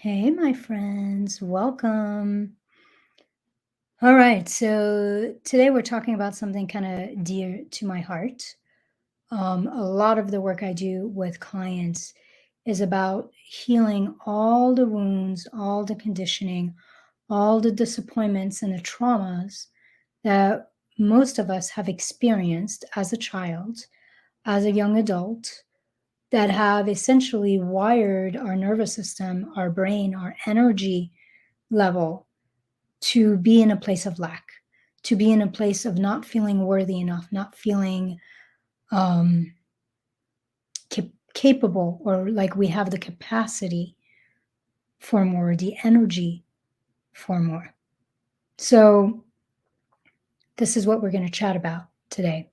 Hey, my friends, welcome. All right, so today we're talking about something kind of dear to my heart. A lot of the work I do with clients is about healing all the wounds, all the conditioning, all the disappointments and the traumas that most of us have experienced as a child, as a young adult, that have essentially wired our nervous system, our brain, our energy level to be in a place of lack, to be in a place of not feeling worthy enough, not feeling um, capable, or like we have the capacity for more, the energy for more. So, this is what we're going to chat about today.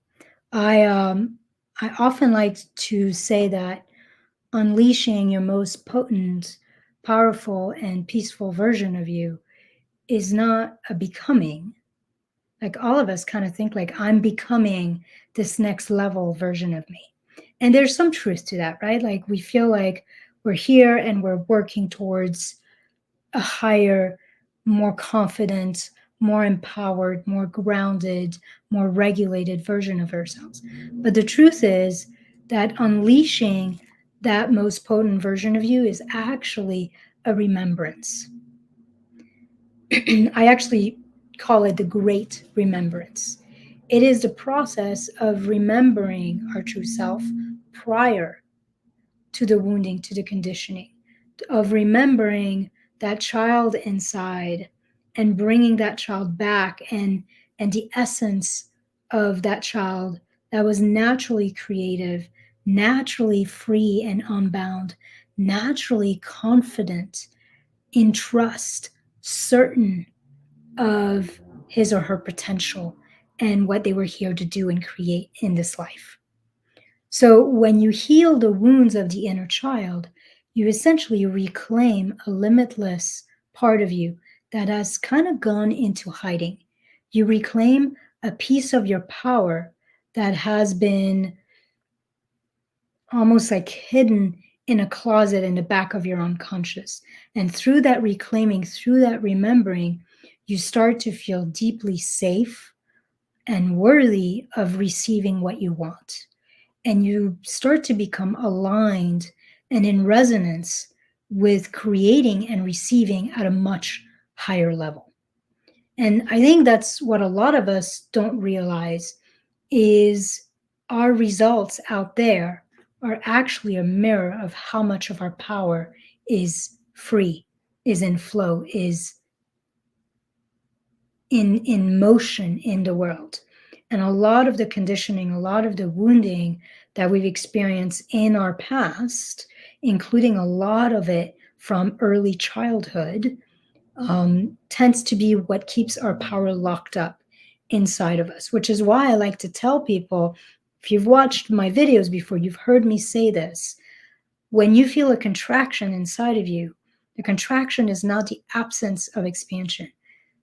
I I often like to say that unleashing your most potent, powerful, and peaceful version of you is not a becoming. Like all of us kind of think like I'm becoming this next level version of me. And there's some truth to that, right? Like we feel like we're here and we're working towards a higher, more confident, more empowered, more grounded, more regulated version of ourselves. But the truth is that unleashing that most potent version of you is actually a remembrance. I actually call it the great remembrance. It is the process of remembering our true self prior to the wounding, to the conditioning, of remembering that child inside and bringing that child back, and the essence of that child that was naturally creative, naturally free and unbound, naturally confident, in trust, certain of his or her potential and what they were here to do and create in this life. So when you heal the wounds of the inner child, you essentially reclaim a limitless part of you that has kind of gone into hiding. You reclaim a piece of your power that has been almost like hidden in a closet in the back of your unconscious. And through that reclaiming, through that remembering, you start to feel deeply safe and worthy of receiving what you want. And you start to become aligned and in resonance with creating and receiving at a much higher level. And I think that's what a lot of us don't realize is our results out there are actually a mirror of how much of our power is free, is in flow, is in motion in the world. And a lot of the conditioning, a lot of the wounding that we've experienced in our past, including a lot of it from early childhood, tends to be what keeps our power locked up inside of us, which is why I like to tell people, if you've watched my videos before, you've heard me say this. When you feel a contraction inside of you, the contraction is not the absence of expansion.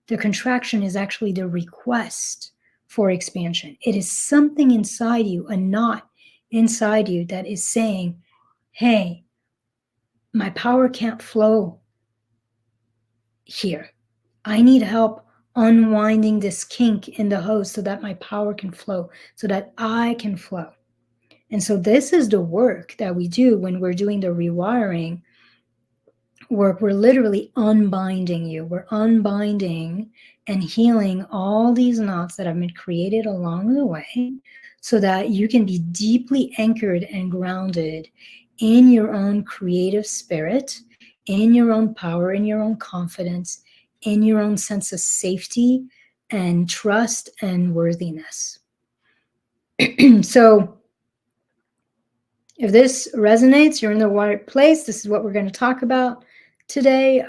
The contraction is actually the request for expansion. It is something inside you, a knot inside you that is saying, hey, my power can't flow here. I need help unwinding this kink in the hose so that my power can flow, so that I can flow. And so this is the work that we do when we're doing the rewiring work. We're literally unbinding you. We're unbinding and healing all these knots that have been created along the way so that you can be deeply anchored and grounded in your own creative spirit, in your own power, in your own confidence, in your own sense of safety and trust and worthiness. So if this resonates, you're in the right place. This is what we're going to talk about today.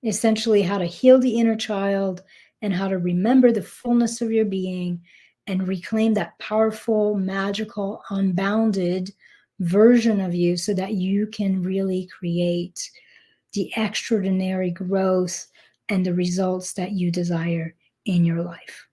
Essentially, how to heal the inner child and how to remember the fullness of your being and reclaim that powerful, magical, unbounded version of you so that you can really create the extraordinary growth and the results that you desire in your life.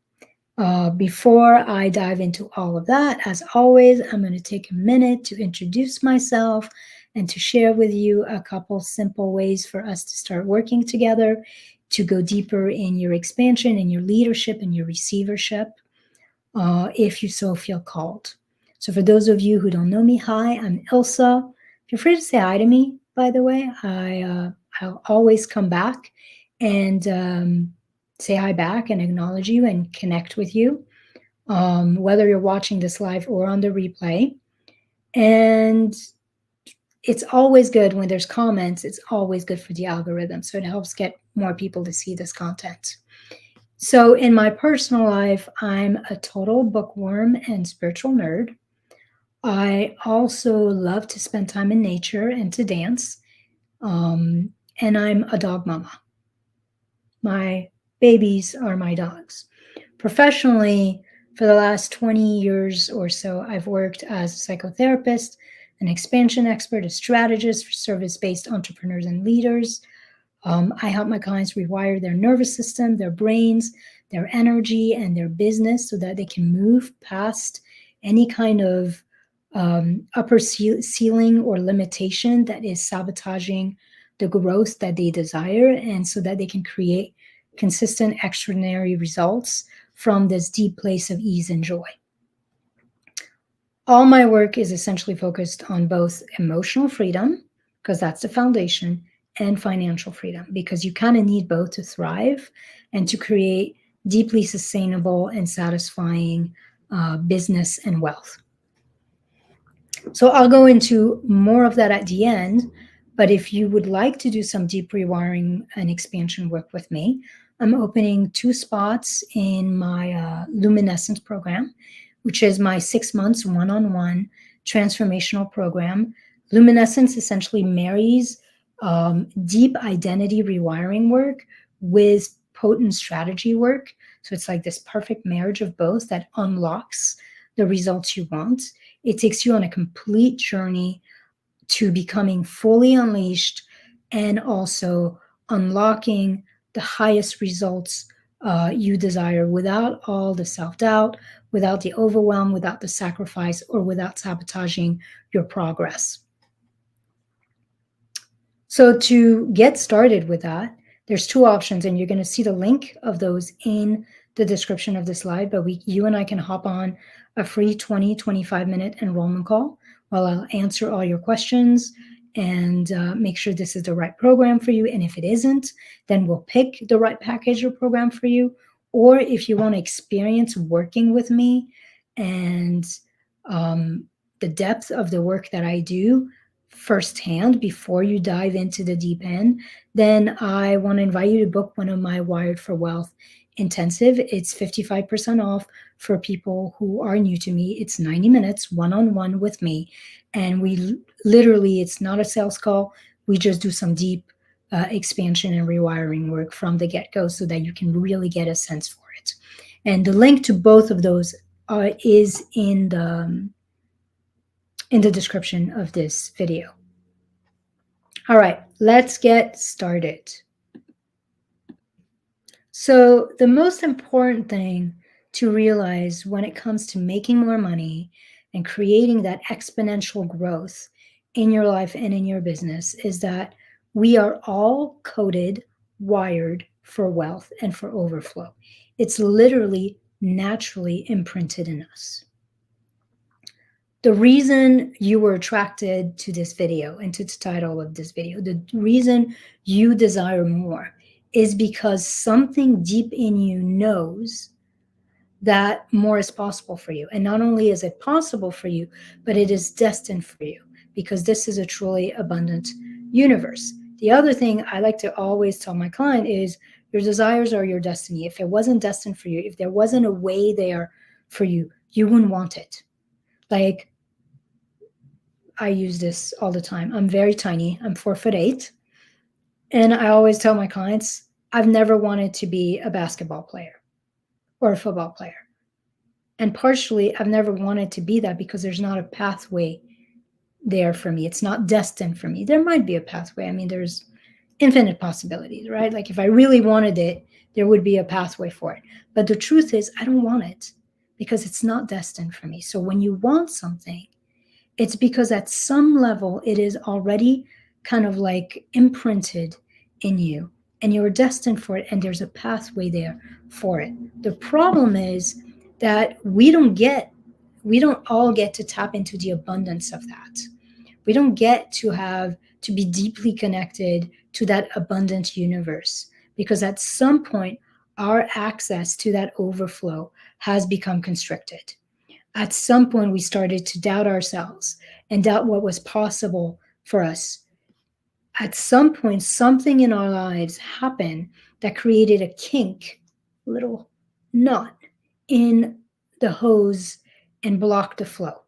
Before I dive into all of that, as always, I'm going to take a minute to introduce myself and to share with you a couple simple ways for us to start working together to go deeper in your expansion, in your leadership, and your receivership, if you so feel called. So for those of you who don't know me, hi, I'm Ilsa. Feel free to say hi to me, by the way. I'll always come back and say hi back and acknowledge you and connect with you, whether you're watching this live or on the replay. And it's always good when there's comments. It's always good for the algorithm. So it helps get more people to see this content. So in my personal life, I'm a total bookworm and spiritual nerd. I also love to spend time in nature and to dance. And I'm a dog mama. My babies are my dogs. Professionally, for the last 20 years or so, I've worked as a psychotherapist, an expansion expert, a strategist for service-based entrepreneurs and leaders. I help my clients rewire their nervous system, their brains, their energy, and their business so that they can move past any kind of upper ceiling or limitation that is sabotaging the growth that they desire, and so that they can create consistent, extraordinary results from this deep place of ease and joy. All my work is essentially focused on both emotional freedom, because that's the foundation, and financial freedom, because you kind of need both to thrive and to create deeply sustainable and satisfying business and wealth. So I'll go into more of that at the end, but if you would like to do some deep rewiring and expansion work with me, I'm opening 2 spots in my Luminescence program, which is my 6 months one-on-one transformational program. Luminescence essentially marries deep identity rewiring work with potent strategy work. So it's like this perfect marriage of both that unlocks the results you want. It takes you on a complete journey to becoming fully unleashed and also unlocking the highest results you desire without all the self-doubt, without the overwhelm, without the sacrifice, or without sabotaging your progress. So to get started with that, there's 2 options, and you're going to see the link of those in the description of this live, but you and I can hop on a free 25-minute enrollment call while I'll answer all your questions and make sure this is the right program for you. And if it isn't, then we'll pick the right package or program for you. Or if you want to experience working with me and the depth of the work that I do firsthand before you dive into the deep end, then I want to invite you to book one of my Wired for Wealth intensive. It's 55% off for people who are new to me. It's 90 minutes one-on-one with me. And we literally, it's not a sales call. We just do some deep expansion and rewiring work from the get-go so that you can really get a sense for it. And the link to both of those is in the description of this video. All right, let's get started. So the most important thing to realize when it comes to making more money and creating that exponential growth in your life and in your business is that we are all coded, wired for wealth and for overflow. It's literally naturally imprinted in us. The reason you were attracted to this video and to the title of this video, the reason you desire more is because something deep in you knows that more is possible for you. And not only is it possible for you, but it is destined for you because this is a truly abundant universe. The other thing I like to always tell my client is your desires are your destiny. If it wasn't destined for you, if there wasn't a way there for you, you wouldn't want it. Like, I use this all the time. I'm very tiny. I'm 4'8". And I always tell my clients, I've never wanted to be a basketball player or a football player. And partially, I've never wanted to be that because there's not a pathway there for me. It's not destined for me. There might be a pathway. I mean, there's infinite possibilities, right? Like if I really wanted it, there would be a pathway for it. But the truth is, I don't want it because it's not destined for me. So when you want something, It's because at some level it is already kind of like imprinted in you and you're destined for it, and there's a pathway there for it. The problem is that we don't all get to tap into the abundance of that. We don't get to be deeply connected to that abundant universe, because at some point our access to that overflow has become constricted. At some point we started to doubt ourselves and doubt what was possible for us. At some point something in our lives happened that created a kink, a little knot in the hose, and blocked the flow.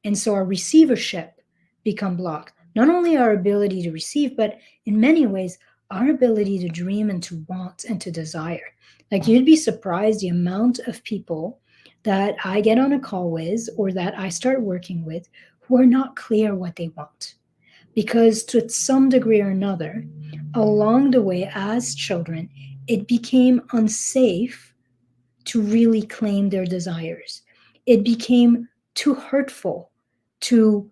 And so our receivership become blocked. Not only our ability to receive, but in many ways, our ability to dream and to want and to desire. Like, you'd be surprised the amount of people that I get on a call with or that I start working with who are not clear what they want. Because to some degree or another, along the way as children, it became unsafe to really claim their desires. It became too hurtful to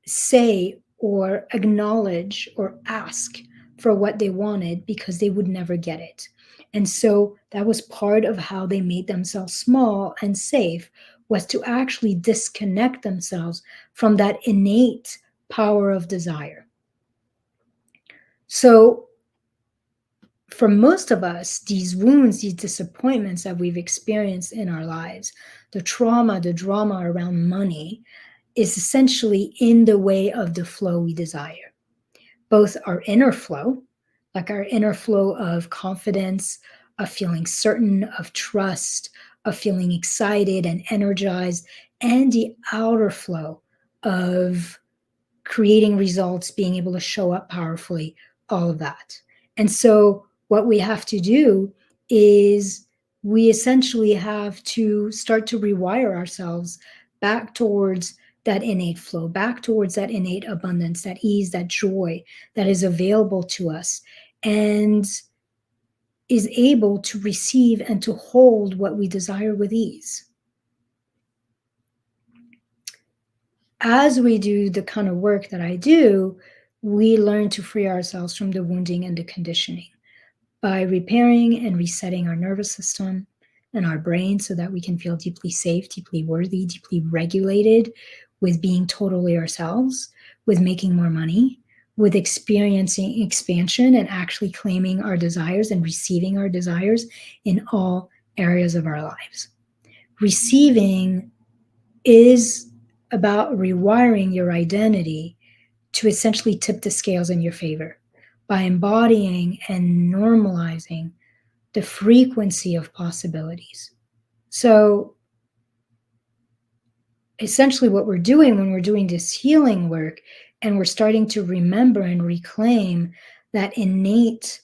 say or acknowledge or ask for what they wanted because they would never get it. And so that was part of how they made themselves small and safe, was to actually disconnect themselves from that innate power of desire. So for most of us, these wounds, these disappointments that we've experienced in our lives, the trauma, the drama around money, is essentially in the way of the flow we desire. Both our inner flow, like our inner flow of confidence, of feeling certain, of trust, of feeling excited and energized, and the outer flow of creating results, being able to show up powerfully, all of that. And so what we have to do is we essentially have to start to rewire ourselves back towards that innate flow, back towards that innate abundance, that ease, that joy that is available to us and is able to receive and to hold what we desire with ease. As we do the kind of work that I do, we learn to free ourselves from the wounding and the conditioning by repairing and resetting our nervous system and our brain so that we can feel deeply safe, deeply worthy, deeply regulated with being totally ourselves, with making more money, with experiencing expansion and actually claiming our desires and receiving our desires in all areas of our lives. Receiving is about rewiring your identity to essentially tip the scales in your favor by embodying and normalizing the frequency of possibilities. So essentially what we're doing when we're doing this healing work and we're starting to remember and reclaim that innate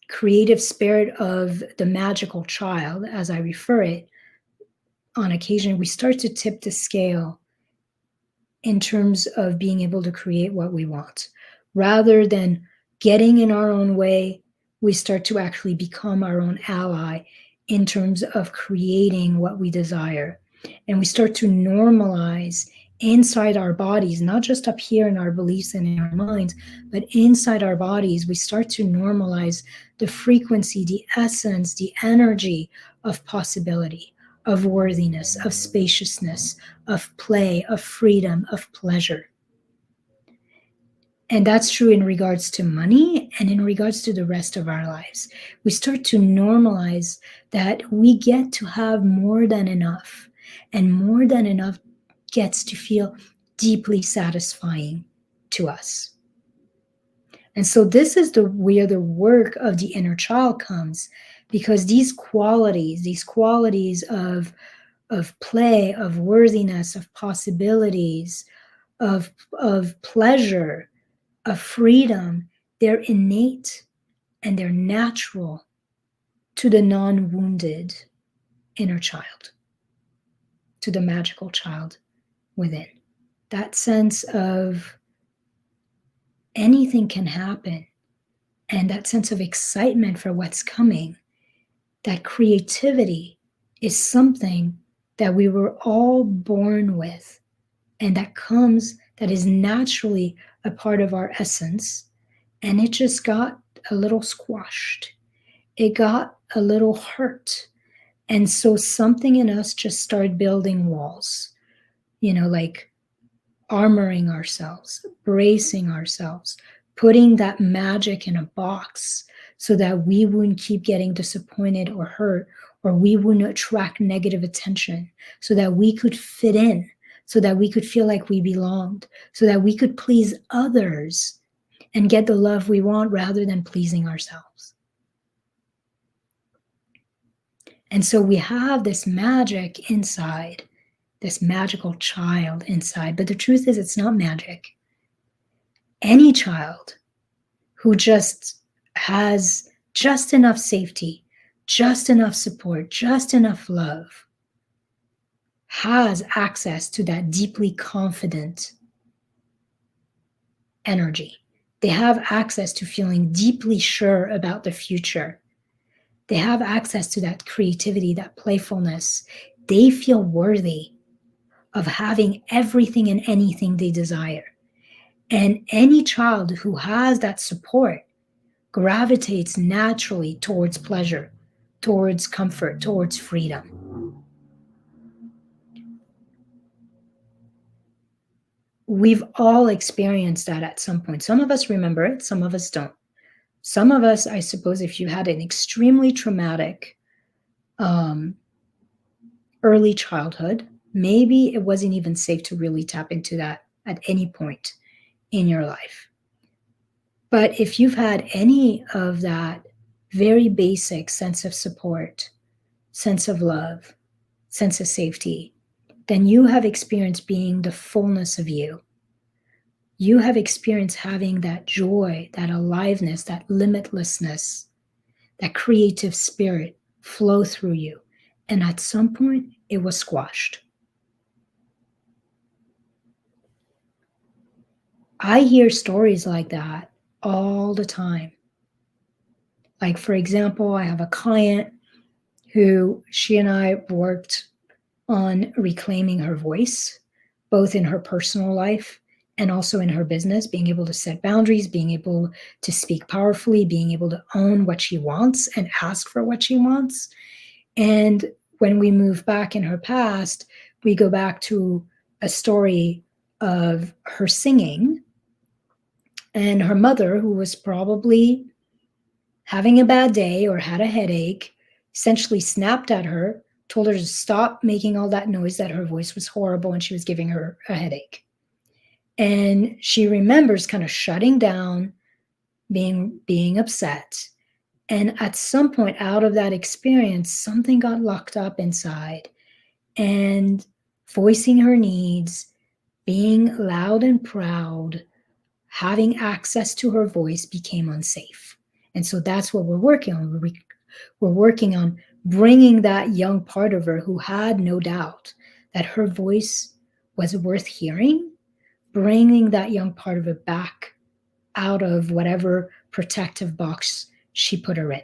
creative spirit of the magical child, as I refer it, on occasion, we start to tip the scale in terms of being able to create what we want. Rather than getting in our own way, we start to actually become our own ally in terms of creating what we desire. And we start to normalize inside our bodies, not just up here in our beliefs and in our minds, but inside our bodies, we start to normalize the frequency, the essence, the energy of possibility, of worthiness, of spaciousness, of play, of freedom, of pleasure. And that's true in regards to money and in regards to the rest of our lives. We start to normalize that we get to have more than enough, and more than enough gets to feel deeply satisfying to us. And so this is where the work of the inner child comes, because these qualities of play, of worthiness, of possibilities, of pleasure, of freedom, they're innate and they're natural to the non-wounded inner child, to the magical child within. That sense of anything can happen, and that sense of excitement for what's coming, that creativity is something that we were all born with and that is naturally a part of our essence, and it just got a little squashed. It got a little hurt. And so something in us just started building walls, like armoring ourselves, bracing ourselves, putting that magic in a box so that we wouldn't keep getting disappointed or hurt, or we wouldn't attract negative attention, so that we could fit in, so that we could feel like we belonged, so that we could please others and get the love we want rather than pleasing ourselves. And so we have this magic inside, this magical child inside. But the truth is, it's not magic. Any child who just has just enough safety, just enough support, just enough love, has access to that deeply confident energy. They have access to feeling deeply sure about the future. They have access to that creativity, that playfulness. They feel worthy of having everything and anything they desire. And any child who has that support gravitates naturally towards pleasure, towards comfort, towards freedom. We've all experienced that at some point. Some of us remember it, some of us don't. Some of us, I suppose, if you had an extremely traumatic early childhood, maybe it wasn't even safe to really tap into that at any point in your life. But if you've had any of that very basic sense of support, sense of love, sense of safety, then you have experienced being the fullness of you. You have experienced having that joy, that aliveness, that limitlessness, that creative spirit flow through you. And at some point, it was squashed. I hear stories like that all the time. Like, for example, I have a client who she and I worked on reclaiming her voice, both in her personal life and also in her business, being able to set boundaries, being able to speak powerfully, being able to own what she wants and ask for what she wants. And when we move back in her past, we go back to a story of her singing, and her mother, who was probably having a bad day or had a headache, essentially snapped at her, told her to stop making all that noise, that her voice was horrible and she was giving her a headache. And she remembers kind of shutting down, being upset. And at some point out of that experience, something got locked up inside, and voicing her needs, being loud and proud, having access to her voice became unsafe. And so that's what we're working on. We're working on bringing that young part of her who had no doubt that her voice was worth hearing, bringing that young part of it back out of whatever protective box she put her in.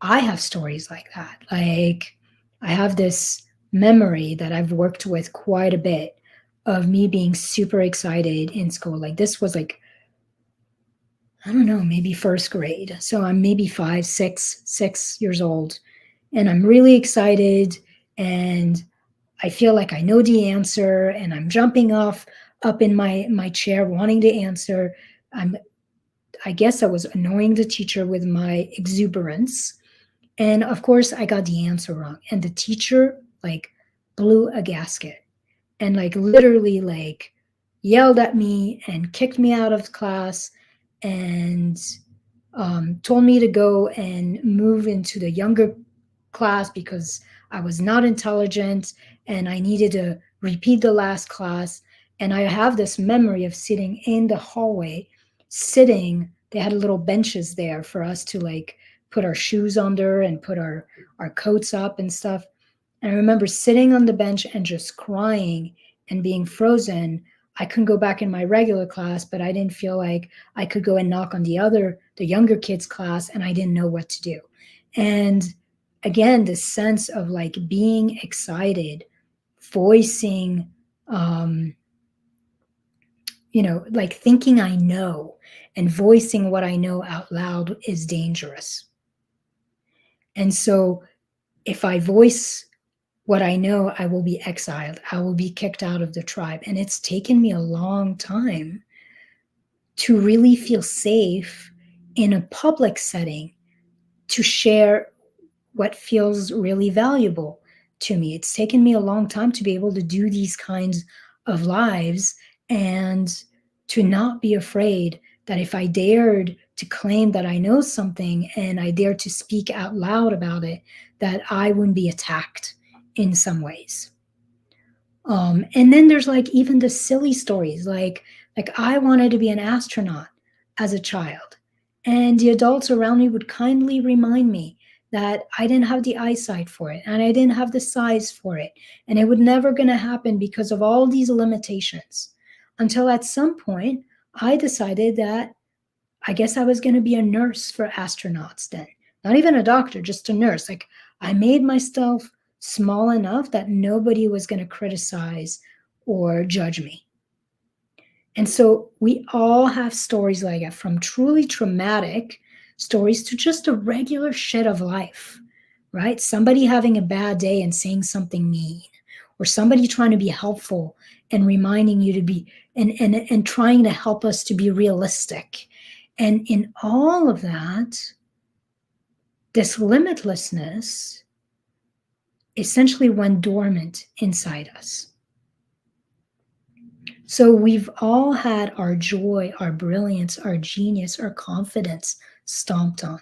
I have stories like that. Like, I have this memory that I've worked with quite a bit of me being super excited in school. Like, this was like, I don't know, maybe first grade. So I'm maybe 5, 6 years old, and I'm really excited, and I feel like I know the answer, and I'm jumping up in my chair wanting to answer. I guess I was annoying the teacher with my exuberance. And of course, I got the answer wrong. And the teacher like blew a gasket and like literally like yelled at me and kicked me out of class and told me to go and move into the younger class because I was not intelligent and I needed to repeat the last class. And I have this memory of sitting in the hallway, they had little benches there for us to like put our shoes under and put our coats up and stuff. And I remember sitting on the bench and just crying and being frozen. I couldn't go back in my regular class, but I didn't feel like I could go and knock on the younger kids' class, and I didn't know what to do. And again, this sense of like being excited voicing, like thinking I know and voicing what I know out loud is dangerous. And so if I voice what I know, I will be exiled. I will be kicked out of the tribe. And it's taken me a long time to really feel safe in a public setting to share what feels really valuable to me. It's taken me a long time to be able to do these kinds of lives and to not be afraid that if I dared to claim that I know something and I dared to speak out loud about it, that I wouldn't be attacked in some ways. And then there's like even the silly stories, like I wanted to be an astronaut as a child, and the adults around me would kindly remind me that I didn't have the eyesight for it, and I didn't have the size for it, and it would never gonna happen because of all these limitations. Until at some point, I decided that I guess I was gonna be a nurse for astronauts then. Not even a doctor, just a nurse. Like I made myself small enough that nobody was going to criticize or judge me. And so we all have stories like that, from truly traumatic stories to just a regular shit of life, right? Somebody having a bad day and saying something mean, or somebody trying to be helpful and reminding you to be, and trying to help us to be realistic. And in all of that, this limitlessness essentially went dormant inside us. So we've all had our joy, our brilliance, our genius, our confidence stomped on.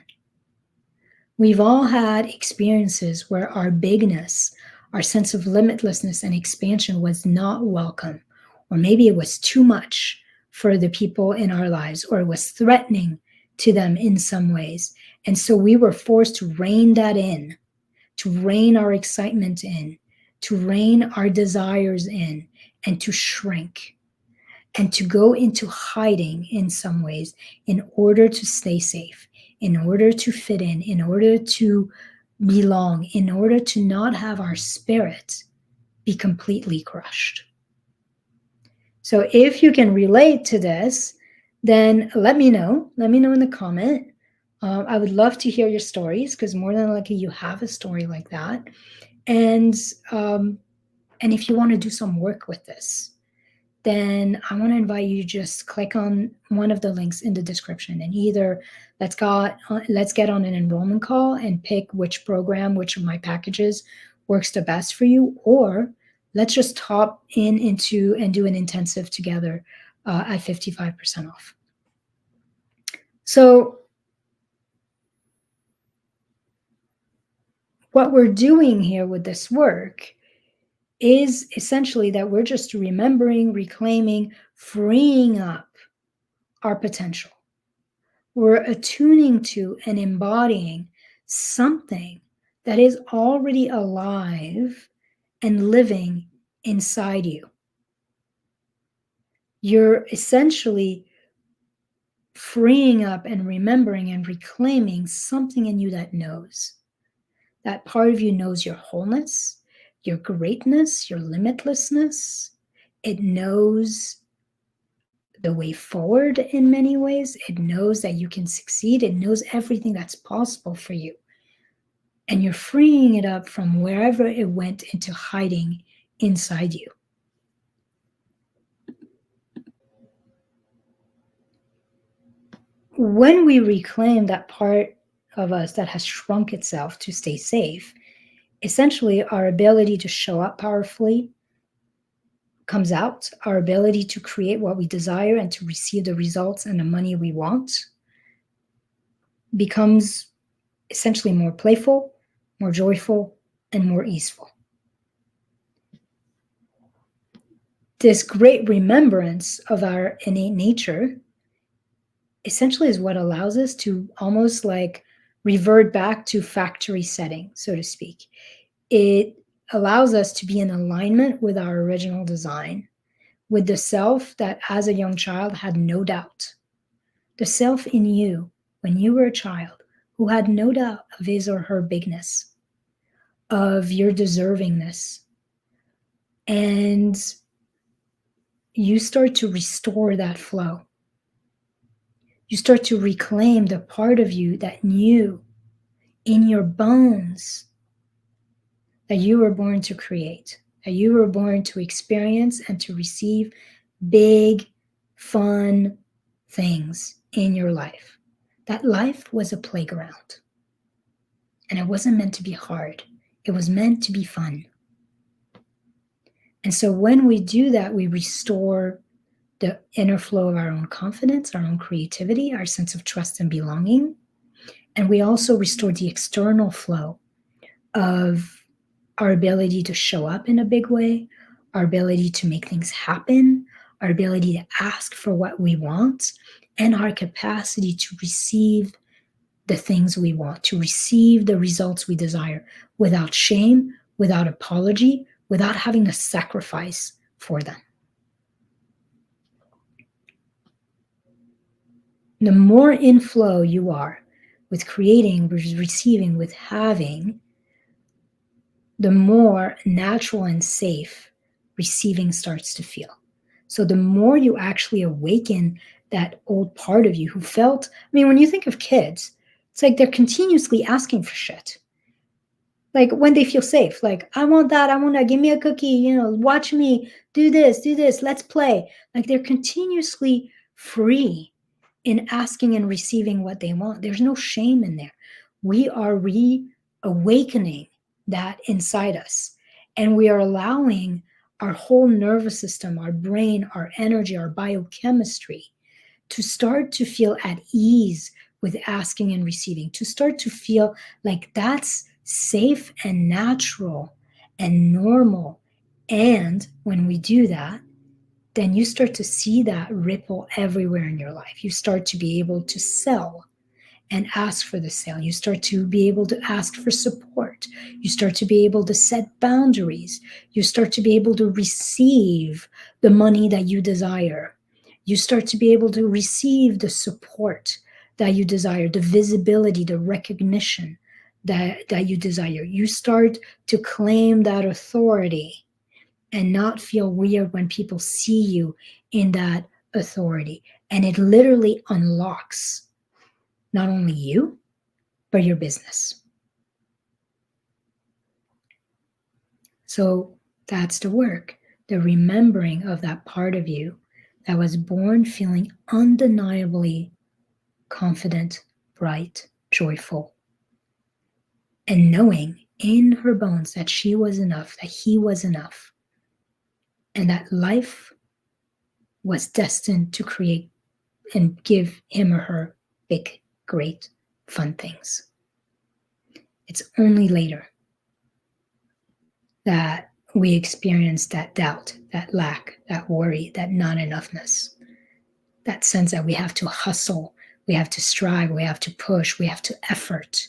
We've all had experiences where our bigness, our sense of limitlessness and expansion was not welcome, or maybe it was too much for the people in our lives, or it was threatening to them in some ways. And so we were forced to rein that in, to rein our excitement in, to rein our desires in, and to shrink and to go into hiding in some ways in order to stay safe, in order to fit in order to belong, in order to not have our spirit be completely crushed. So if you can relate to this, then let me know. Let me know in the comment. I would love to hear your stories, because more than likely you have a story like that. And if you want to do some work with this, then I want to invite you to just click on one of the links in the description, and either let's get on an enrollment call and pick which program, which of my packages works the best for you, or let's just hop into and do an intensive together at 55% off. So what we're doing here with this work is essentially that we're just remembering, reclaiming, freeing up our potential. We're attuning to and embodying something that is already alive and living inside you. You're essentially freeing up and remembering and reclaiming something in you that knows. That part of you knows your wholeness, your greatness, your limitlessness. It knows the way forward in many ways. It knows that you can succeed. It knows everything that's possible for you. And you're freeing it up from wherever it went into hiding inside you. When we reclaim that part of us that has shrunk itself to stay safe, essentially our ability to show up powerfully comes out. Our ability to create what we desire and to receive the results and the money we want becomes essentially more playful, more joyful, and more easeful. This great remembrance of our innate nature essentially is what allows us to almost like revert back to factory setting, so to speak. It allows us to be in alignment with our original design, with the self that as a young child had no doubt. The self in you when you were a child who had no doubt of his or her bigness, of your deservingness, And you start to restore that flow. You start to reclaim the part of you that knew in your bones that you were born to create, that you were born to experience and to receive big, fun things in your life. That life was a playground. And it wasn't meant to be hard. It was meant to be fun. And so when we do that, we restore the inner flow of our own confidence, our own creativity, our sense of trust and belonging. And we also restore the external flow of our ability to show up in a big way, our ability to make things happen, our ability to ask for what we want, and our capacity to receive the things we want, to receive the results we desire without shame, without apology, without having to sacrifice for them. The more in flow you are with creating, with receiving, with having, the more natural and safe receiving starts to feel. So the more you actually awaken that old part of you who felt, I mean, when you think of kids, it's like they're continuously asking for shit. Like when they feel safe, like, I want that, I want that, give me a cookie, watch me do this, let's play. Like they're continuously free in asking and receiving what they want. There's no shame in there. We are reawakening that inside us. And we are allowing our whole nervous system, our brain, our energy, our biochemistry to start to feel at ease with asking and receiving, to start to feel like that's safe and natural and normal. And when we do that, then you start to see that ripple everywhere in your life. You start to be able to sell and ask for the sale. You start to be able to ask for support. You start to be able to set boundaries. You start to be able to receive the money that you desire. You start to be able to receive the support that you desire, the visibility, the recognition that you desire. You start to claim that authority and not feel weird when people see you in that authority. And it literally unlocks not only you, but your business. So that's the work, the remembering of that part of you that was born feeling undeniably confident, bright, joyful, and knowing in her bones that she was enough, that he was enough, and that life was destined to create and give him or her big, great, fun things. It's only later that we experience that doubt, that lack, that worry, that not-enoughness, that sense that we have to hustle, we have to strive, we have to push, we have to effort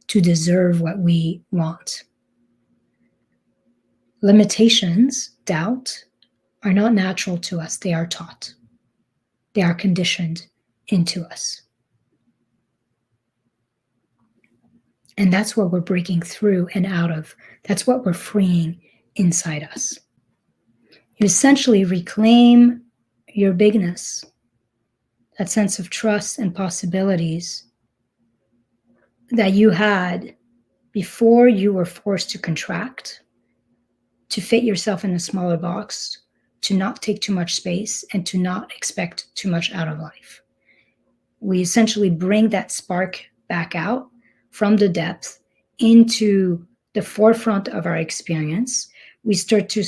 to deserve what we want. Limitations, doubt, are not natural to us. They are taught. They are conditioned into us. And that's what we're breaking through and out of. That's what we're freeing inside us. You essentially reclaim your bigness, that sense of trust and possibilities that you had before you were forced to contract, to fit yourself in a smaller box, to not take too much space, and to not expect too much out of life. We essentially bring that spark back out from the depth into the forefront of our experience. We start to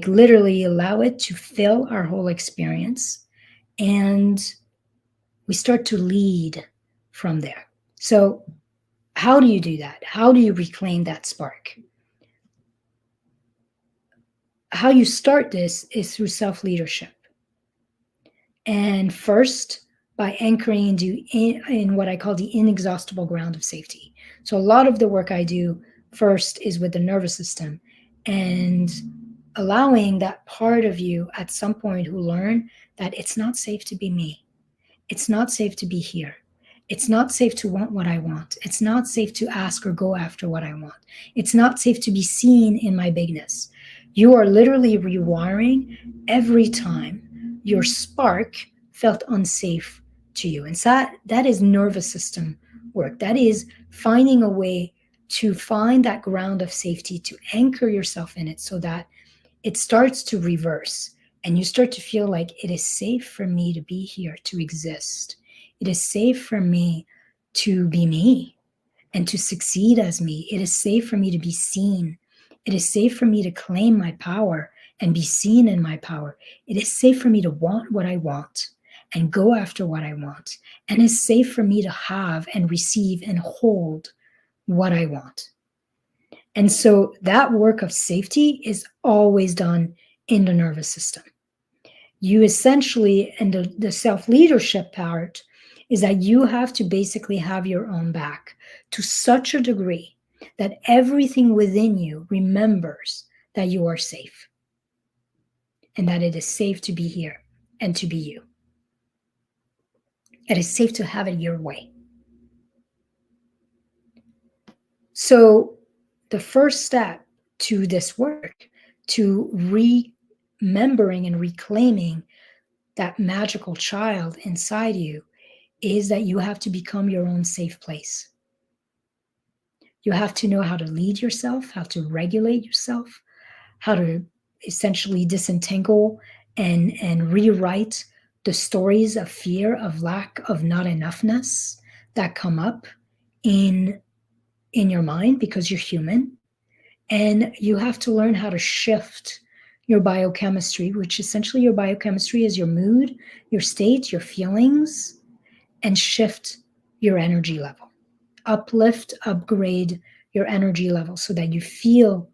literally allow it to fill our whole experience, and we start to lead from there. So how do you do that? How do you reclaim that spark? How you start this is through self-leadership. And first, by anchoring in what I call the inexhaustible ground of safety. So a lot of the work I do first is with the nervous system and allowing that part of you at some point who learn that it's not safe to be me. It's not safe to be here. It's not safe to want what I want. It's not safe to ask or go after what I want. It's not safe to be seen in my bigness. You are literally rewiring every time your spark felt unsafe to you. And so that is nervous system work. That is finding a way to find that ground of safety, to anchor yourself in it so that it starts to reverse and you start to feel like it is safe for me to be here, to exist. It is safe for me to be me and to succeed as me. It is safe for me to be seen. It is safe for me to claim my power and be seen in my power. It is safe for me to want what I want and go after what I want. And it's safe for me to have and receive and hold what I want. And so that work of safety is always done in the nervous system. You essentially, and the self leadership part is that you have to basically have your own back to such a degree that everything within you remembers that you are safe and that it is safe to be here and to be you. It is safe to have it your way. So, the first step to this work, to remembering and reclaiming that magical child inside you, is that you have to become your own safe place. You have to know how to lead yourself, how to regulate yourself, how to essentially disentangle and rewrite the stories of fear, of lack, of not enoughness that come up in your mind because you're human. And you have to learn how to shift your biochemistry, which essentially your biochemistry is your mood, your state, your feelings, and shift your energy level. Uplift, upgrade your energy level so that you feel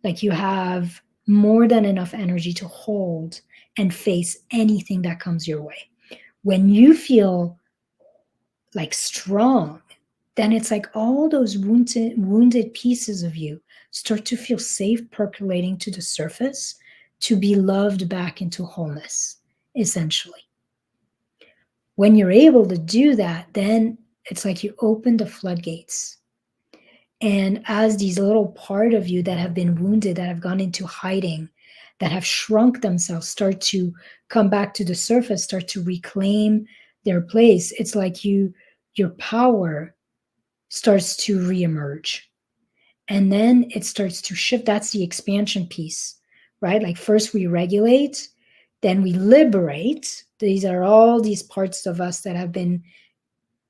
like you have more than enough energy to hold and face anything that comes your way. When you feel like strong, then it's like all those wounded pieces of you start to feel safe percolating to the surface to be loved back into wholeness, essentially. When you're able to do that, then it's like you open the floodgates. And as these little part of you that have been wounded, that have gone into hiding, that have shrunk themselves, start to come back to the surface, start to reclaim their place, it's like your power starts to reemerge. And then it starts to shift. That's the expansion piece, right? Like first we regulate, then we liberate. These are all these parts of us that have been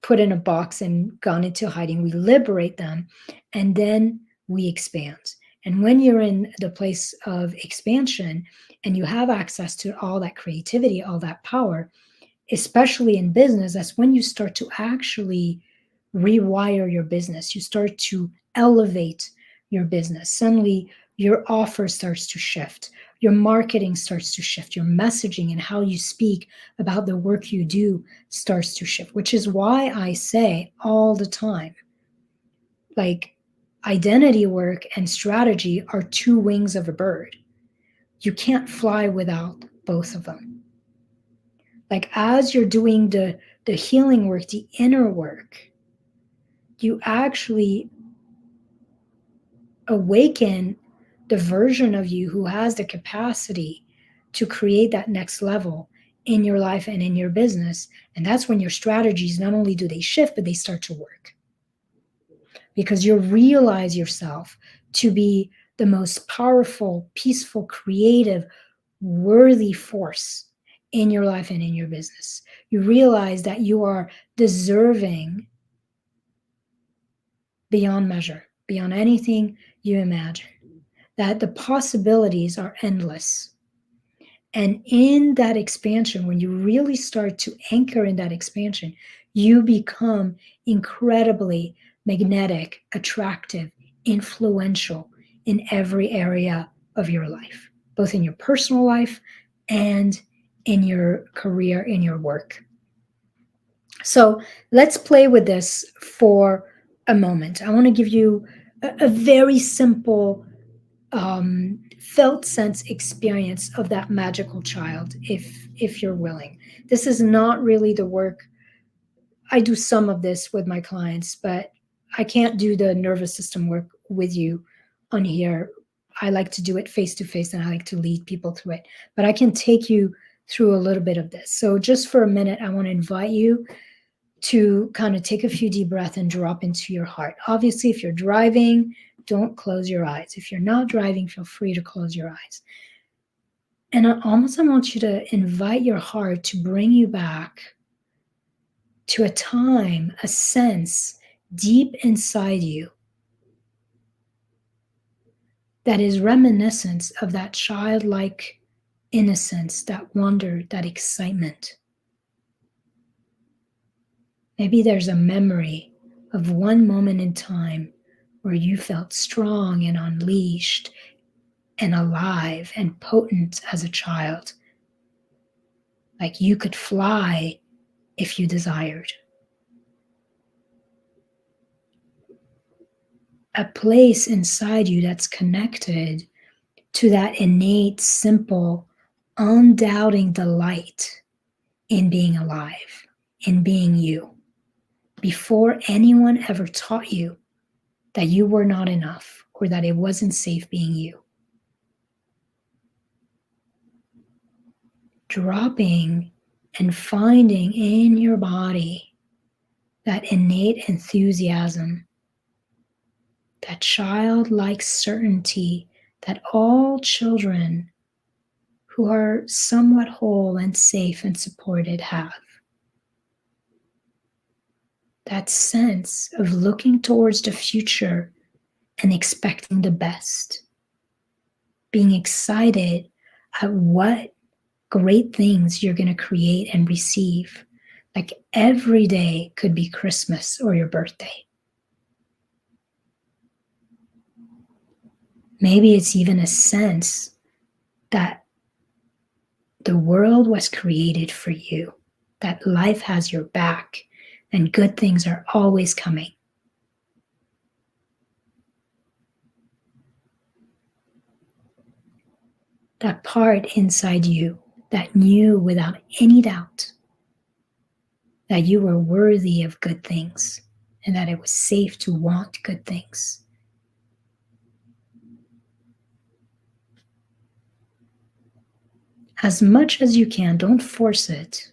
put in a box and gone into hiding. We liberate them, and then we expand. And when you're in the place of expansion and you have access to all that creativity, all that power, especially in business, that's when you start to actually rewire your business. You start to elevate your business. Suddenly, your offer starts to shift. Your marketing starts to shift. Your messaging and how you speak about the work you do starts to shift, which is why I say all the time, like, identity work and strategy are two wings of a bird. You can't fly without both of them. Like, as you're doing the healing work, the inner work, you actually awaken the version of you who has the capacity to create that next level in your life and in your business. And that's when your strategies, not only do they shift, but they start to work. Because you realize yourself to be the most powerful, peaceful, creative, worthy force in your life and in your business. You realize that you are deserving beyond measure, beyond anything you imagine, that the possibilities are endless. And in that expansion, when you really start to anchor in that expansion, you become incredibly magnetic, attractive, influential in every area of your life, both in your personal life and in your career, in your work. So let's play with this for a moment. I want to give you a very simple felt sense experience of that magical child, if you're willing. This is not really the work. I do some of this with my clients, but I can't do the nervous system work with you on here. I like to do it face to face, and I like to lead people through it. But I can take you through a little bit of this. So just for a minute, I want to invite you to kind of take a few deep breaths and drop into your heart. Obviously, if you're driving, don't close your eyes. If you're not driving, feel free to close your eyes. And I want you to invite your heart to bring you back to a time, a sense deep inside you that is reminiscent of that childlike innocence, that wonder, that excitement. Maybe there's a memory of one moment in time where you felt strong and unleashed and alive and potent as a child, like you could fly if you desired. A place inside you that's connected to that innate, simple, undoubting delight in being alive, in being you, before anyone ever taught you that you were not enough or that it wasn't safe being you. Dropping and finding in your body that innate enthusiasm, that childlike certainty that all children who are somewhat whole and safe and supported have. That sense of looking towards the future and expecting the best, being excited at what great things you're going to create and receive. Like every day could be Christmas or your birthday. Maybe it's even a sense that the world was created for you, that life has your back, and good things are always coming. That part inside you that knew without any doubt that you were worthy of good things and that it was safe to want good things. As much as you can, don't force it,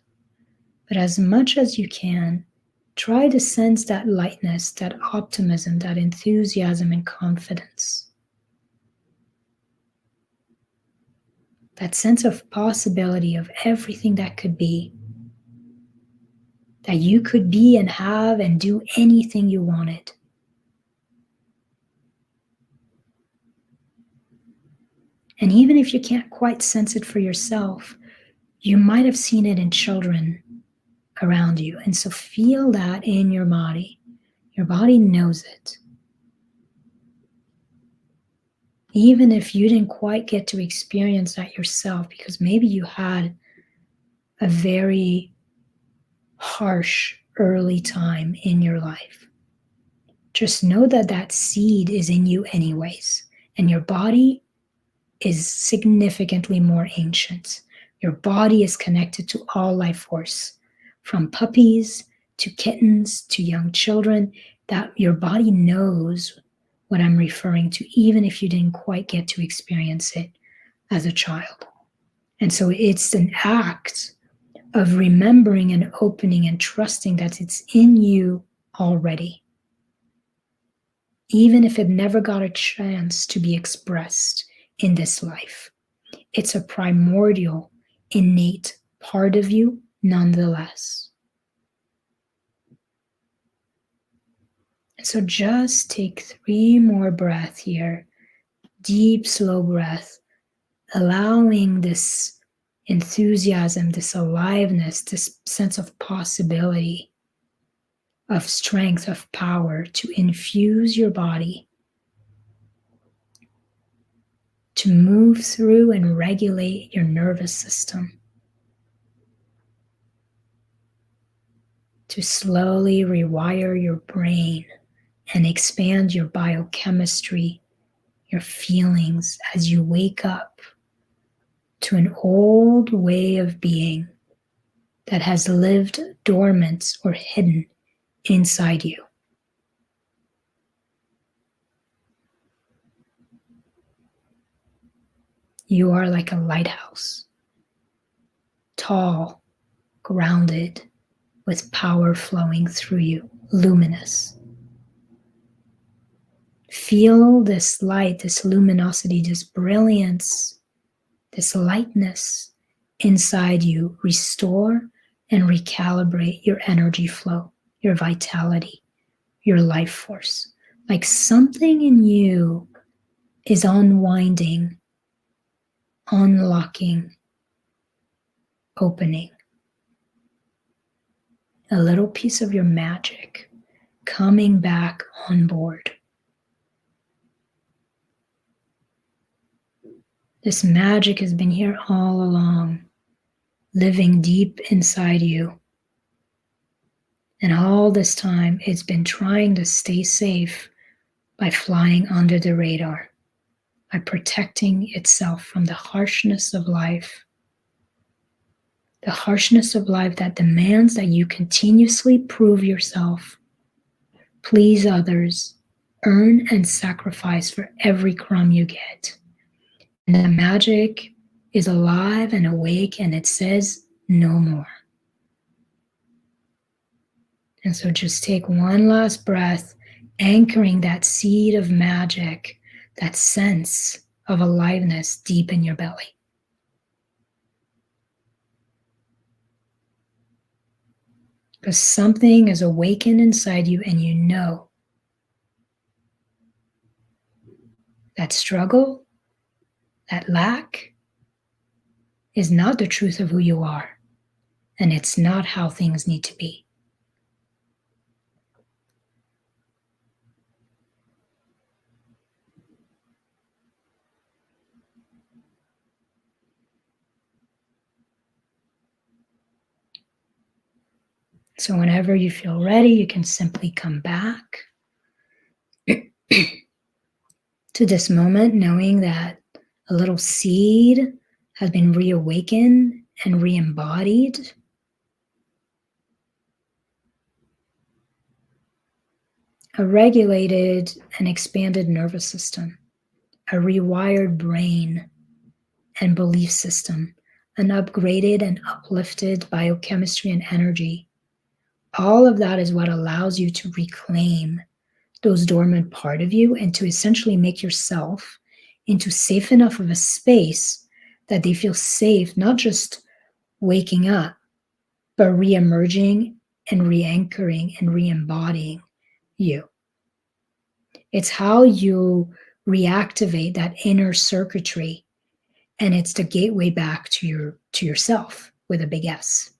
but as much as you can, try to sense that lightness, that optimism, that enthusiasm and confidence. That sense of possibility of everything that could be. That you could be and have and do anything you wanted. And even if you can't quite sense it for yourself, you might have seen it in children around you. And so feel that in your body. Your body knows it. Even if you didn't quite get to experience that yourself, because maybe you had a very harsh early time in your life. Just know that that seed is in you anyways, and your body is significantly more ancient. Your body is connected to all life force, from puppies to kittens to young children, that your body knows what I'm referring to, even if you didn't quite get to experience it as a child. And so it's an act of remembering and opening and trusting that it's in you already, even if it never got a chance to be expressed in this life. It's a primordial, innate part of you nonetheless. So just take 3 more breaths here. Deep, slow breath, allowing this enthusiasm, this aliveness, this sense of possibility, of strength, of power to infuse your body, to move through and regulate your nervous system, to slowly rewire your brain and expand your biochemistry, your feelings as you wake up to an old way of being that has lived dormant or hidden inside you. You are like a lighthouse, tall, grounded, with power flowing through you, luminous. Feel this light, this luminosity, this brilliance, this lightness inside you restore and recalibrate your energy flow, your vitality, your life force. Like something in you is unwinding, unlocking, opening. A little piece of your magic coming back on board. This magic has been here all along, living deep inside you. And all this time, it's been trying to stay safe by flying under the radar, by protecting itself from the harshness of life. The harshness of life that demands that you continuously prove yourself, please others, earn and sacrifice for every crumb you get. And the magic is alive and awake, and it says no more. And so just take one last breath, anchoring that seed of magic, that sense of aliveness deep in your belly. Because something is awakened inside you, and you know that struggle, that lack is not the truth of who you are, and it's not how things need to be. So whenever you feel ready, you can simply come back to this moment, knowing that a little seed has been reawakened and re-embodied. A regulated and expanded nervous system, a rewired brain and belief system, an upgraded and uplifted biochemistry and energy. All of that is what allows you to reclaim those dormant part of you and to essentially make yourself into safe enough of a space that they feel safe, not just waking up, but re-emerging and re-anchoring and re-embodying you. It's how you reactivate that inner circuitry, and it's the gateway back to yourself with a big S.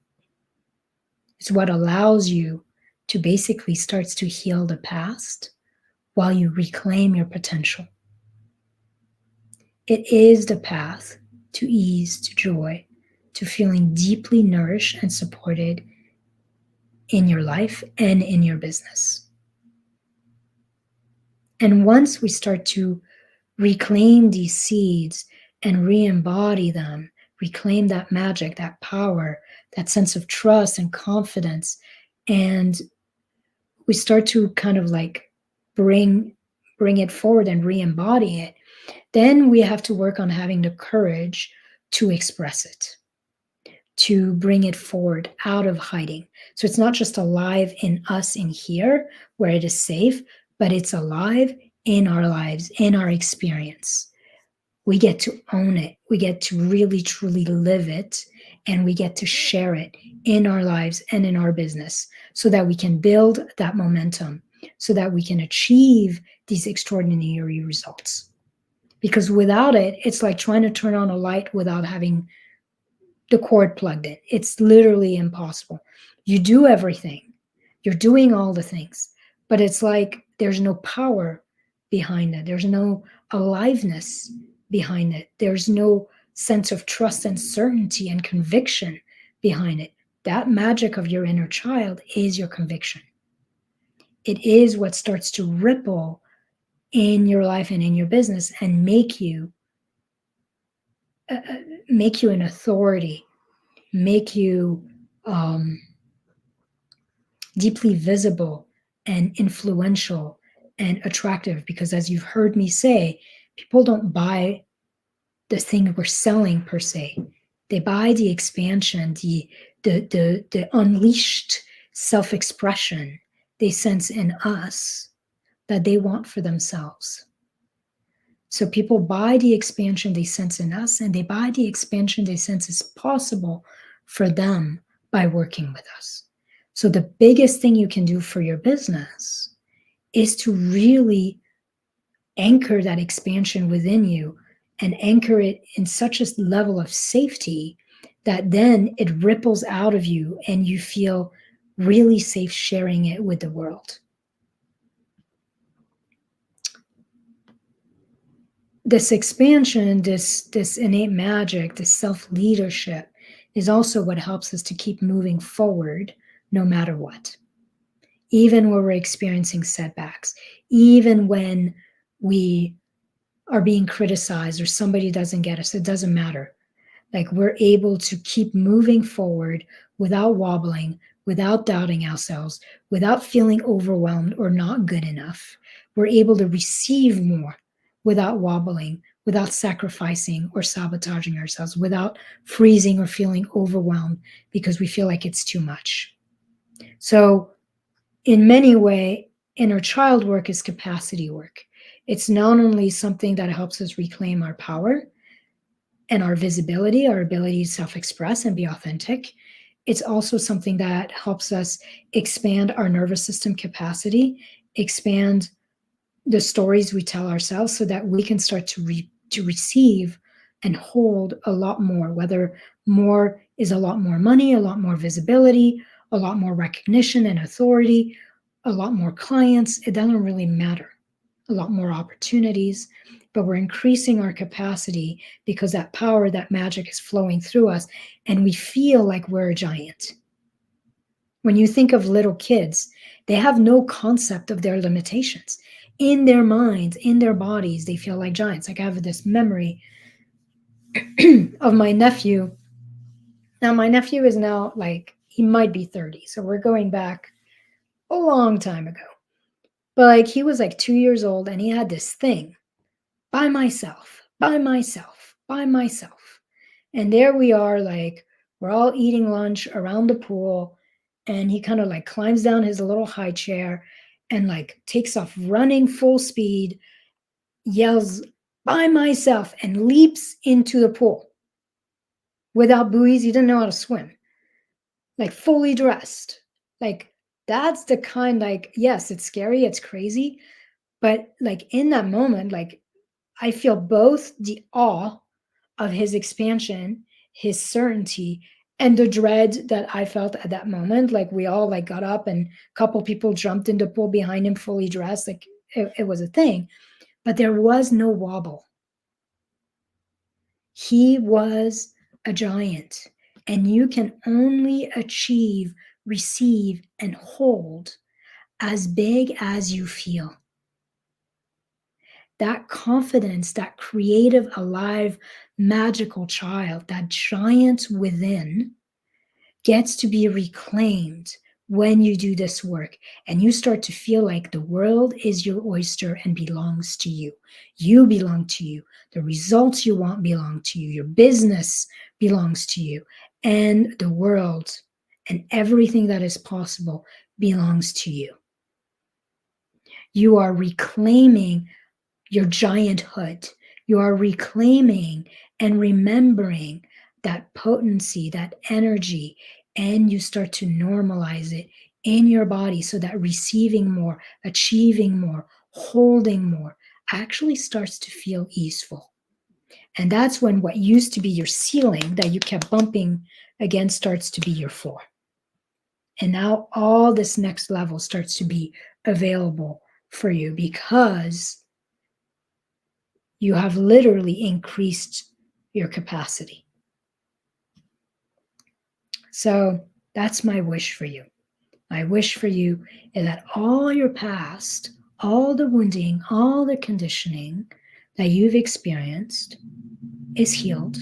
It's what allows you to basically starts to heal the past while you reclaim your potential. It is the path to ease, to joy, to feeling deeply nourished and supported in your life and in your business. And once we start to reclaim these seeds and re-embody them, reclaim that magic, that power, that sense of trust and confidence, and we start to kind of like bring it forward and re-embody it, then we have to work on having the courage to express it, to bring it forward out of hiding. So it's not just alive in us in here where it is safe, but it's alive in our lives, in our experience. We get to own it. We get to really, truly live it, and we get to share it in our lives and in our business so that we can build that momentum, so that we can achieve these extraordinary results. Because without it, it's like trying to turn on a light without having the cord plugged in. It's literally impossible. You do everything. You're doing all the things, but it's like there's no power behind it. There's no aliveness behind it. There's no sense of trust and certainty and conviction behind it. That magic of your inner child is your conviction. It is what starts to ripple in your life and in your business and make you an authority, make you deeply visible and influential and attractive. Because as you've heard me say, people don't buy the thing we're selling per se. They buy the expansion, the unleashed self-expression they sense in us that they want for themselves. So people buy the expansion they sense in us, and they buy the expansion they sense is possible for them by working with us. So the biggest thing you can do for your business is to really anchor that expansion within you and anchor it in such a level of safety that then it ripples out of you and you feel really safe sharing it with the world. This expansion, this innate magic, this self-leadership is also what helps us to keep moving forward no matter what. Even when we're experiencing setbacks, even when we are being criticized or somebody doesn't get us, it doesn't matter. Like, we're able to keep moving forward without wobbling, without doubting ourselves, without feeling overwhelmed or not good enough. We're able to receive more without wobbling, without sacrificing or sabotaging ourselves, without freezing or feeling overwhelmed because we feel like it's too much. So in many ways, inner child work is capacity work. It's not only something that helps us reclaim our power and our visibility, our ability to self-express and be authentic. It's also something that helps us expand our nervous system capacity, expand the stories we tell ourselves so that we can start to receive and hold a lot more, whether more is a lot more money, a lot more visibility, a lot more recognition and authority, a lot more clients. It doesn't really matter. A lot more opportunities, but we're increasing our capacity because that power, that magic is flowing through us, and we feel like we're a giant. When you think of little kids, they have no concept of their limitations. In their minds, in their bodies, they feel like giants. Like, I have this memory of my nephew. Now, my nephew is now, like, he might be 30. So we're going back a long time ago. But like, he was like 2 years old and he had this thing by myself, by myself, by myself. And there we are, like, we're all eating lunch around the pool. And he kind of like climbs down his little high chair and like takes off running full speed, yells by myself, and leaps into the pool without buoys. He didn't know how to swim, like fully dressed. Like, that's the kind, like, yes, it's scary, it's crazy. But like, in that moment, like, I feel both the awe of his expansion, his certainty, and the dread that I felt at that moment. Like, we all like got up and a couple people jumped in the pool behind him fully dressed. Like, it was a thing, but there was no wobble. He was a giant, and you can only achieve, receive, and hold as big as you feel. That confidence, that creative, alive, magical child, that giant within, gets to be reclaimed when you do this work and you start to feel like the world is your oyster and belongs to you. You belong to you. The results you want belong to you. Your business belongs to you. And the world and everything that is possible belongs to you. You are reclaiming your gianthood. You are reclaiming and remembering that potency, that energy, and you start to normalize it in your body so that receiving more, achieving more, holding more actually starts to feel easeful. And that's when what used to be your ceiling that you kept bumping against starts to be your floor. And now all this next level starts to be available for you because you have literally increased your capacity. So that's my wish for you. My wish for you is that all your past, all the wounding, all the conditioning that you've experienced is healed,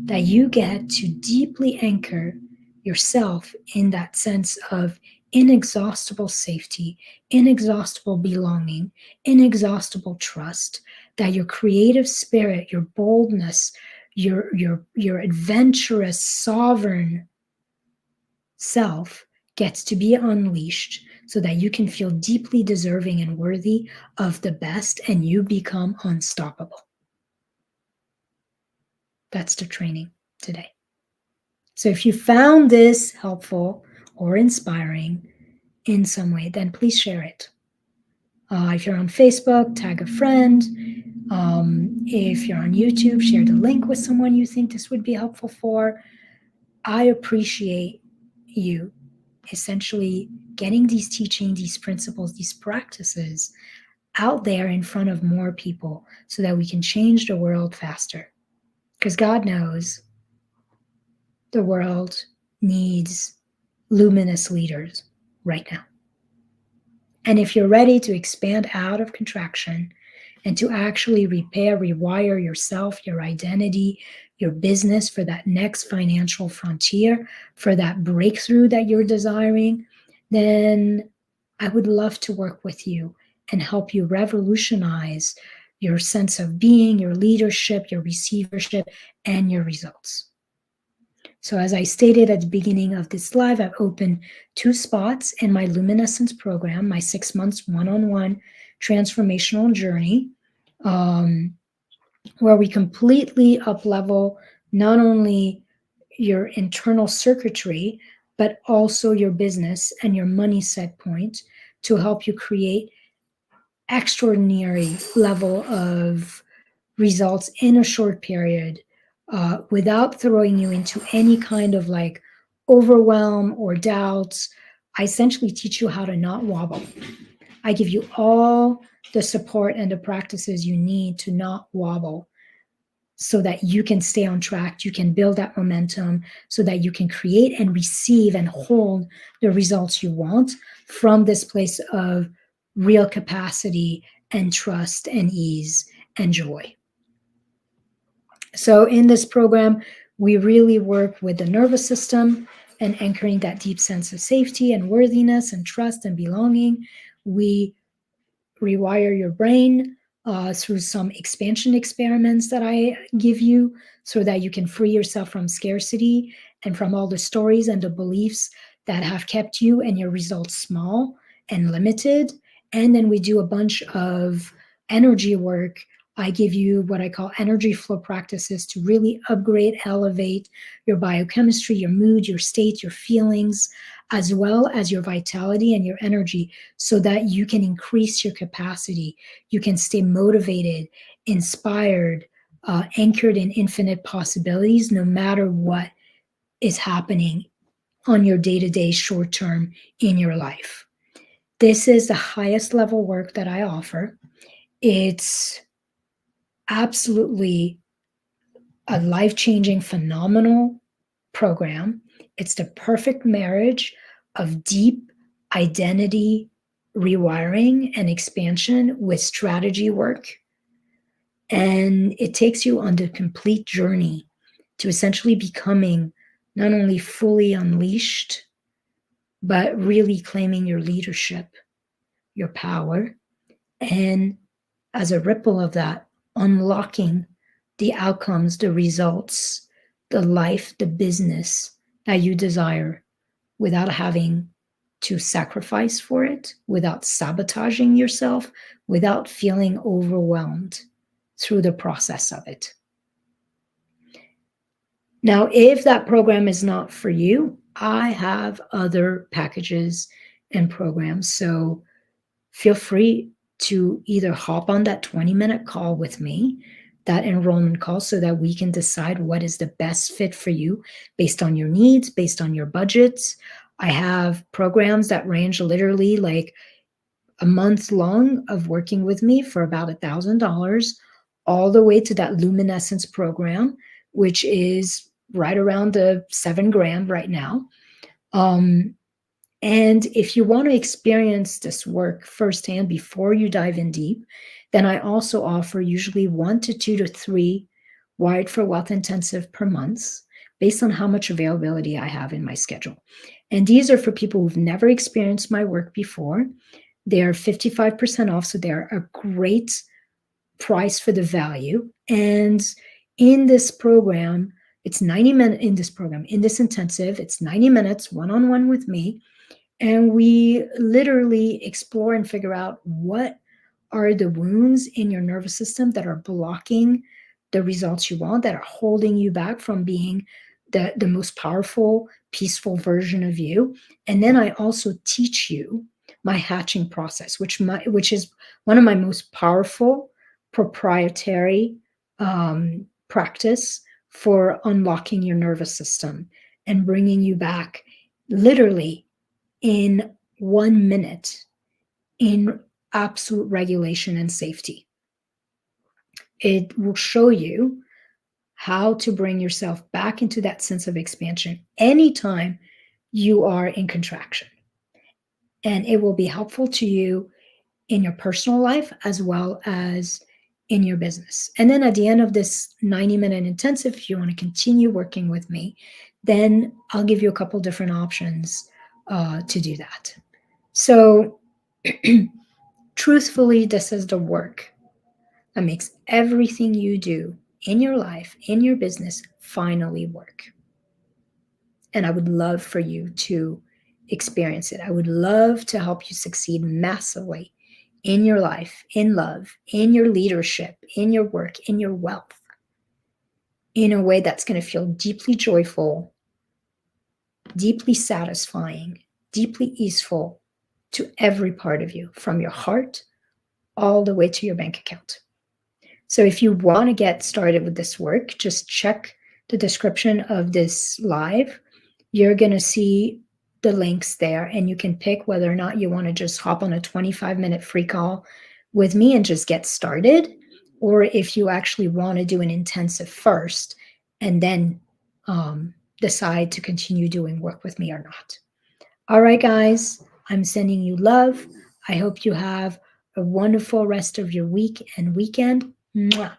that you get to deeply anchor yourself in that sense of inexhaustible safety, inexhaustible belonging, inexhaustible trust, that your creative spirit, your boldness, your adventurous, sovereign self gets to be unleashed so that you can feel deeply deserving and worthy of the best and you become unstoppable. That's the training today. So if you found this helpful or inspiring in some way, then please share it. If you're on Facebook, tag a friend. If you're on YouTube, share the link with someone you think this would be helpful for. I appreciate you essentially getting these teachings, these principles, these practices out there in front of more people so that we can change the world faster. Because God knows the world needs luminous leaders right now. And if you're ready to expand out of contraction and to actually repair, rewire yourself, your identity, your business for that next financial frontier, for that breakthrough that you're desiring, then I would love to work with you and help you revolutionize your sense of being, your leadership, your receivership, and your results. So as I stated at the beginning of this live, I've opened 2 spots in my Luminescence program, my 6 months one-on-one transformational journey, where we completely up-level not only your internal circuitry, but also your business and your money set point to help you create extraordinary level of results in a short period without throwing you into any kind of like overwhelm or doubts. I essentially teach you how to not wobble. I give you all the support and the practices you need to not wobble so that you can stay on track, you can build that momentum so that you can create and receive and hold the results you want from this place of real capacity and trust and ease and joy. So in this program, we really work with the nervous system and anchoring that deep sense of safety and worthiness and trust and belonging. We rewire your brain through some expansion experiments that I give you so that you can free yourself from scarcity and from all the stories and the beliefs that have kept you and your results small and limited. And then we do a bunch of energy work. I give you what I call energy flow practices to really upgrade, elevate your biochemistry, your mood, your state, your feelings, as well as your vitality and your energy so that you can increase your capacity. You can stay motivated, inspired, anchored in infinite possibilities, no matter what is happening on your day-to-day short term in your life. This is the highest level work that I offer. It's absolutely a life-changing, phenomenal program. It's the perfect marriage of deep identity rewiring and expansion with strategy work. And it takes you on the complete journey to essentially becoming not only fully unleashed, but really claiming your leadership, your power, and as a ripple of that, unlocking the outcomes, the results, the life, the business that you desire without having to sacrifice for it, without sabotaging yourself, without feeling overwhelmed through the process of it. Now, if that program is not for you, I have other packages and programs. So feel free to either hop on that 20-minute call with me, that enrollment call, so that we can decide what is the best fit for you based on your needs, based on your budgets. I have programs that range literally like a month long of working with me for about $1,000, all the way to that luminescence program, which is right around the $7,000 right now. And if you want to experience this work firsthand before you dive in deep, then I also offer usually 1 to 2 to 3 Wired for Wealth intensive per month, based on how much availability I have in my schedule. And these are for people who've never experienced my work before. They're 55% off, so they're a great price for the value. And in this program, it's 90 minutes in this program, in this intensive, it's 90 minutes one-on-one with me. And we literally explore and figure out what are the wounds in your nervous system that are blocking the results you want, that are holding you back from being the most powerful, peaceful version of you. And then I also teach you my hatching process, which is one of my most powerful proprietary practice for unlocking your nervous system and bringing you back literally in 1 minute in absolute regulation and safety. It will show you how to bring yourself back into that sense of expansion anytime you are in contraction. And it will be helpful to you in your personal life as well as in your business. And then at the end of this 90-minute intensive, if you want to continue working with me, then I'll give you a couple different options to do that. So, truthfully, this is the work that makes everything you do in your life, in your business, finally work. And I would love for you to experience it. I would love to help you succeed massively in your life, in love, in your leadership, in your work, in your wealth, in a way that's going to feel deeply joyful, deeply satisfying, deeply easeful to every part of you, from your heart all the way to your bank account. So if you want to get started with this work, just check the description of this live. You're going to see the links there, and you can pick whether or not you want to just hop on a 25-minute free call with me and just get started, or if you actually want to do an intensive first and then decide to continue doing work with me or not. All right, guys, I'm sending you love. I hope you have a wonderful rest of your week and weekend. Mwah.